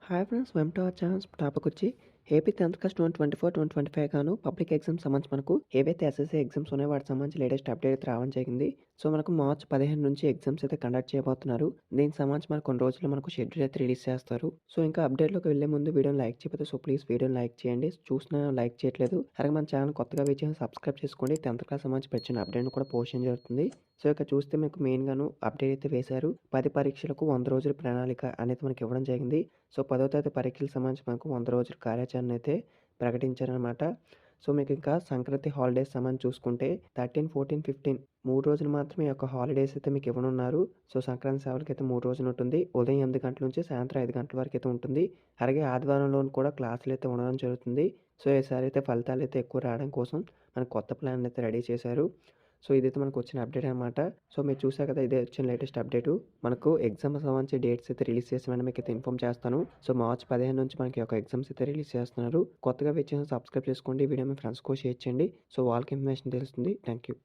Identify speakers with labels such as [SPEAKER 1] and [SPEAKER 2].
[SPEAKER 1] Hi friends, welcome to our channel. Topic వచ్చి AP 10th class 2024-2025 గాను public exams సంబంధించి మనకు ఏవైతే ఎస్ఎస్సీ ఎగ్జామ్స్ ఉన్నాయో వాటికి సంబంధించి లేటెస్ట్ అప్డేట్ అయితే రావడం జరిగింది. సో మనకు మార్చ్ 15 నుంచి ఎగ్జామ్స్ అయితే కండక్ట్ చేయబోతున్నారు. దీనికి సంబంధించి మనకు కొన్ని రోజుల్లో మనకు షెడ్యూల్ అయితే రిలీజ్ చేస్తారు. సో ఇంకా అప్డేట్లోకి వెళ్లే ముందు వీడియోని లైక్ చేయకపోతే సో ప్లీజ్ వీడియోని లైక్ చేయండి. చూసిన లైక్ చేయట్లేదు. అలాగే మన ఛానల్ కొత్తగా విజయం సబ్స్క్రైబ్ చేసుకోండి. 10th క్లాస్ సంబంధించి వచ్చిన అప్డేట్ కూడా పోస్ట్ చేయడం జరుగుతుంది. సో ఇక చూస్తే మీకు మెయిన్గాను అప్డేట్ అయితే వేశారు. 10 పరీక్షలకు 100 రోజుల ప్రణాళిక అనేది మనకి ఇవ్వడం జరిగింది. సో 10వ తరగతి పరీక్షలకు సంబంధించి మనకు 100 రోజుల కార్యాచరణ అయితే ప్రకటించారనమాట. సో మీకు ఇంకా సంక్రాంతి హాలిడేస్ సంబంధించి చూసుకుంటే 13, 14, 15 3 రోజులు మాత్రమే ఈ యొక్క హాలిడేస్ అయితే మీకు ఇవ్వనున్నారు. సో సంక్రాంతి సేవలకి అయితే 3 రోజులు ఉంటుంది. ఉదయం 8 గంటల నుంచి సాయంత్రం 5 గంటల వరకు అయితే ఉంటుంది. అలాగే ఆదివారంలోను కూడా క్లాసులు అయితే ఉండడం జరుగుతుంది. సో ఈసారి అయితే ఫలితాలు అయితే ఎక్కువ రావడం కోసం మనకు కొత్త ప్లాన్ అయితే రెడీ చేశారు. సో ఇదైతే మనకు వచ్చిన అప్డేట్ అనమాట. సో మీరు చూసారు కదా, ఇదే వచ్చిన లేటెస్ట్ అప్డేటు. మనకు ఎగ్జామ్ సంబంధించి డేట్స్ అయితే రిలీజ్ చేసిన మీకు అయితే ఇన్ఫార్మ్ చేస్తాను. సో మార్చ్ 15 నుంచి మనకి ఒక ఎగ్జామ్స్ అయితే రిలీజ్ చేస్తున్నారు. కొత్తగా వచ్చి సబ్స్క్రైబ్ చేసుకోండి. వీడియో మీ ఫ్రెండ్స్కి షేర్ చేయండి. సో వాళ్ళకి ఇన్ఫర్మేషన్ తెలుస్తుంది. Thank you.